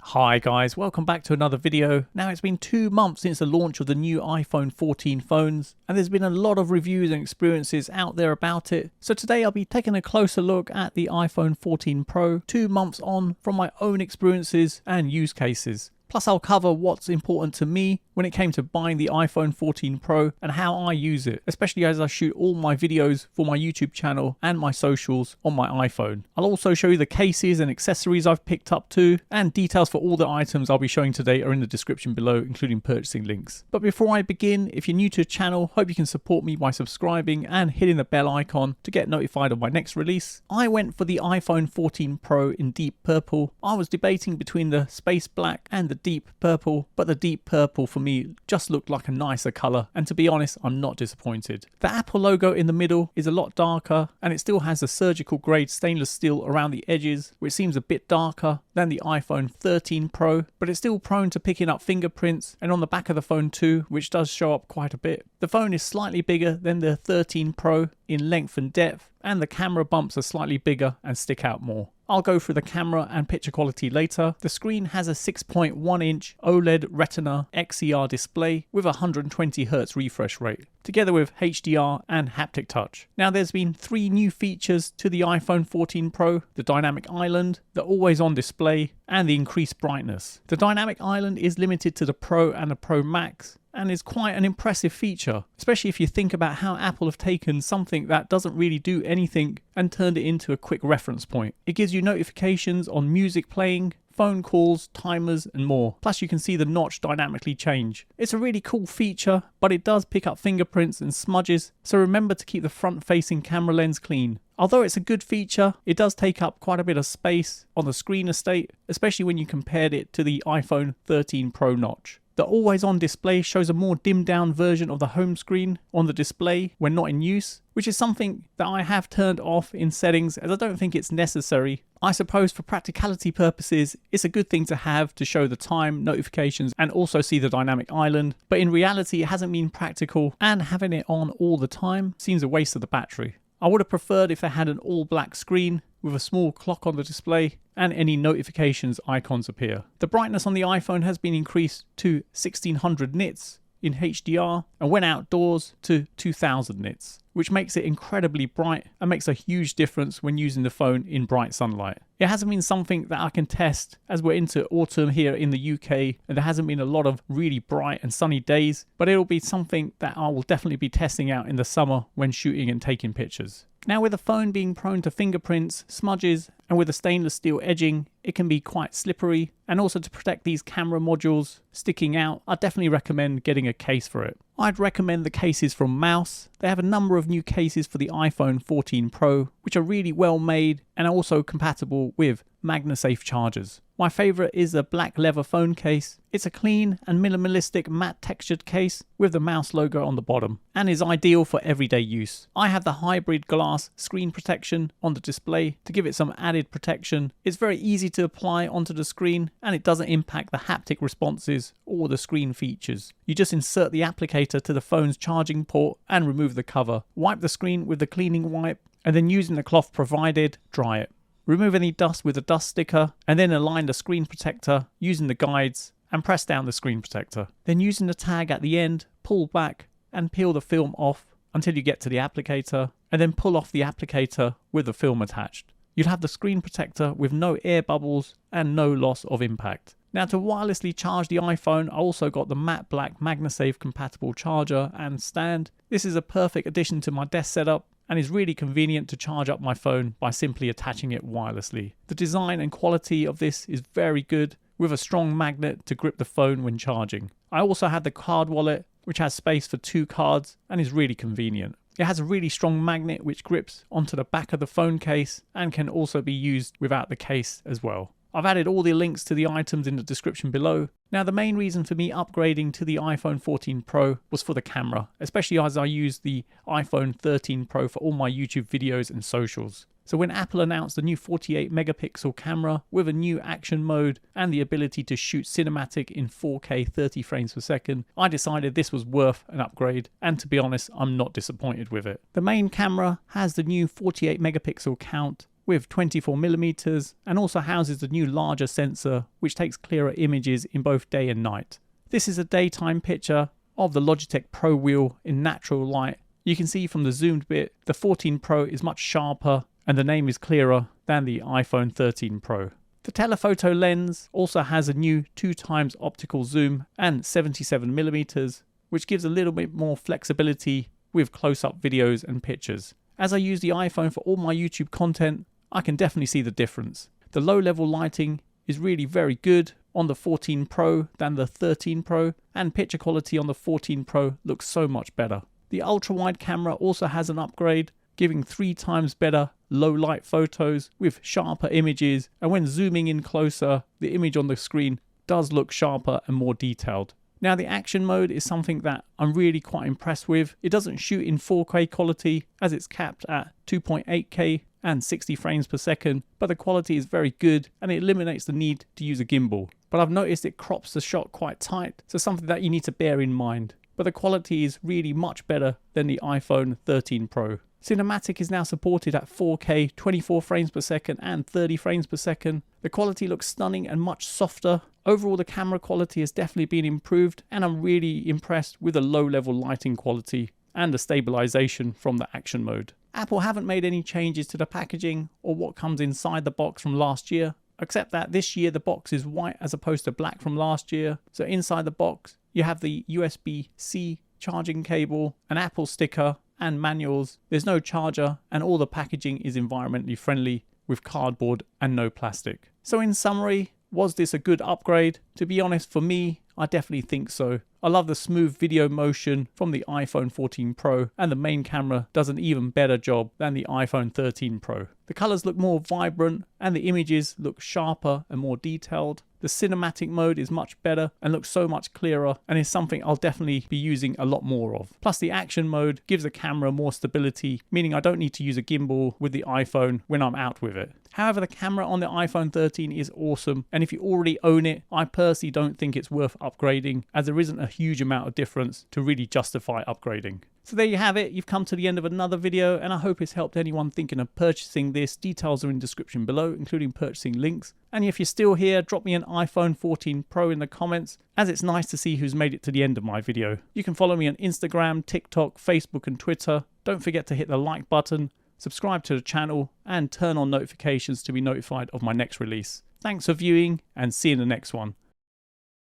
Hi guys, welcome back to another video. Now it's been 2 months since the launch of the new iPhone 14 phones and there's been a lot of reviews and experiences out there about it. So today I'll be taking a closer look at the iPhone 14 Pro 2 months on from my own experiences and use cases. Plus I'll cover what's important to me when it came to buying the iPhone 14 Pro and how I use it, especially as I shoot all my videos for my YouTube channel and my socials on my iPhone. I'll also show you the cases and accessories I've picked up too, and details for all the items I'll be showing today are in the description below, including purchasing links. But before I begin, if you're new to the channel, hope you can support me by subscribing and hitting the bell icon to get notified of my next release. I went for the iPhone 14 Pro in deep purple. I was debating between the space black and the deep purple, but the deep purple for me just looked like a nicer colour, and to be honest, I'm not disappointed. The Apple logo in the middle is a lot darker and it still has the surgical grade stainless steel around the edges, which seems a bit darker than the iPhone 13 Pro, but it's still prone to picking up fingerprints, and on the back of the phone too, which does show up quite a bit. The phone is slightly bigger than the 13 Pro in length and depth, and the camera bumps are slightly bigger and stick out more. I'll go through the camera and picture quality later. The screen has a 6.1 inch OLED Retina XDR display with a 120Hz refresh rate, together with HDR and haptic touch. Now there's been 3 new features to the iPhone 14 Pro: the dynamic island, the always on display, and the increased brightness. The dynamic island is limited to the Pro and the Pro Max, and is quite an impressive feature, especially if you think about how Apple have taken something that doesn't really do anything and turned it into a quick reference point. It gives you notifications on music playing, phone calls, timers and more. Plus you can see the notch dynamically change. It's a really cool feature, but it does pick up fingerprints and smudges, so remember to keep the front facing camera lens clean. Although it's a good feature, it does take up quite a bit of space on the screen estate, especially when you compared it to the iPhone 13 Pro notch. The always on display shows a more dimmed down version of the home screen on the display when not in use, which is something that I have turned off in settings as I don't think it's necessary. I suppose for practicality purposes, it's a good thing to have to show the time, notifications and also see the dynamic island, but in reality it hasn't been practical, and having it on all the time seems a waste of the battery. I would have preferred if they had an all black screen with a small clock on the display and any notifications icons appear. The brightness on the iPhone has been increased to 1600 nits in HDR and when outdoors to 2000 nits, which makes it incredibly bright and makes a huge difference when using the phone in bright sunlight. It hasn't been something that I can test as we're into autumn here in the UK and there hasn't been a lot of really bright and sunny days, but it'll be something that I will definitely be testing out in the summer when shooting and taking pictures. Now with the phone being prone to fingerprints, smudges and with the stainless steel edging, it can be quite slippery, and also to protect these camera modules sticking out, I definitely recommend getting a case for it. I'd recommend the cases from Mous. They have a number of new cases for the iPhone 14 Pro which are really well made and are also compatible with MagSafe chargers. My favourite is a black leather phone case. It's a clean and minimalistic matte textured case with the Mous logo on the bottom and is ideal for everyday use. I have the hybrid glass screen protection on the display to give it some added protection. It's very easy to apply onto the screen and it doesn't impact the haptic responses or the screen features. You just insert the applicator to the phone's charging port and remove the cover. Wipe the screen with the cleaning wipe and then using the cloth provided, dry it. Remove any dust with a dust sticker and then align the screen protector using the guides and press down the screen protector. Then using the tag at the end, pull back and peel the film off until you get to the applicator and then pull off the applicator with the film attached. You'll have the screen protector with no air bubbles and no loss of impact. Now to wirelessly charge the iPhone, I also got the matte black MagSafe compatible charger and stand. This is a perfect addition to my desk setup and is really convenient to charge up my phone by simply attaching it wirelessly. The design and quality of this is very good, with a strong magnet to grip the phone when charging. I also had the card wallet, which has space for 2 cards and is really convenient. It has a really strong magnet which grips onto the back of the phone case and can also be used without the case as well. I've added all the links to the items in the description below. Now the main reason for me upgrading to the iPhone 14 Pro was for the camera, especially as I use the iPhone 13 Pro for all my YouTube videos and socials. So when Apple announced the new 48 megapixel camera with a new action mode and the ability to shoot cinematic in 4K 30 frames per second, I decided this was worth an upgrade, and to be honest, I'm not disappointed with it. The main camera has the new 48 megapixel count with 24mm and also houses the new larger sensor which takes clearer images in both day and night. This is a daytime picture of the Logitech Pro wheel in natural light. You can see from the zoomed bit the 14 Pro is much sharper and the name is clearer than the iPhone 13 Pro. The telephoto lens also has a new 2x optical zoom and 77mm, which gives a little bit more flexibility with close-up videos and pictures. As I use the iPhone for all my YouTube content, I can definitely see the difference. The low-level lighting is really very good on the 14 Pro than the 13 Pro, and picture quality on the 14 Pro looks so much better. The ultra-wide camera also has an upgrade, giving 3 times better low-light photos with sharper images, and when zooming in closer, the image on the screen does look sharper and more detailed. Now the action mode is something that I'm really quite impressed with. It doesn't shoot in 4K quality as it's capped at 2.8K and 60 frames per second, but the quality is very good and it eliminates the need to use a gimbal. But I've noticed it crops the shot quite tight, so something that you need to bear in mind. But the quality is really much better than the iPhone 13 Pro. Cinematic is now supported at 4K, 24 frames per second and 30 frames per second. The quality looks stunning and much softer. Overall, the camera quality has definitely been improved, and I'm really impressed with the low-level lighting quality and the stabilization from the action mode. Apple haven't made any changes to the packaging or what comes inside the box from last year, except that this year the box is white as opposed to black from last year. So inside the box, you have the USB-C charging cable, an Apple sticker, and manuals. There's no charger, and all the packaging is environmentally friendly with cardboard and no plastic. So in summary, was this a good upgrade? To be honest, for me, I definitely think so. I love the smooth video motion from the iPhone 14 Pro, and the main camera does an even better job than the iPhone 13 Pro. The colors look more vibrant and the images look sharper and more detailed. The cinematic mode is much better and looks so much clearer, and is something I'll definitely be using a lot more of. Plus the action mode gives the camera more stability, meaning I don't need to use a gimbal with the iPhone when I'm out with it. However, the camera on the iPhone 13 is awesome, and if you already own it, I personally don't think it's worth upgrading, as there isn't a huge amount of difference to really justify upgrading. So there you have it, you've come to the end of another video, and I hope it's helped anyone thinking of purchasing this. Details are in the description below, including purchasing links. And if you're still here, drop me an iPhone 14 Pro in the comments, as it's nice to see who's made it to the end of my video. You can follow me on Instagram, TikTok, Facebook and Twitter. Don't forget to hit the like button, subscribe to the channel, and turn on notifications to be notified of my next release. Thanks for viewing, and see you in the next one.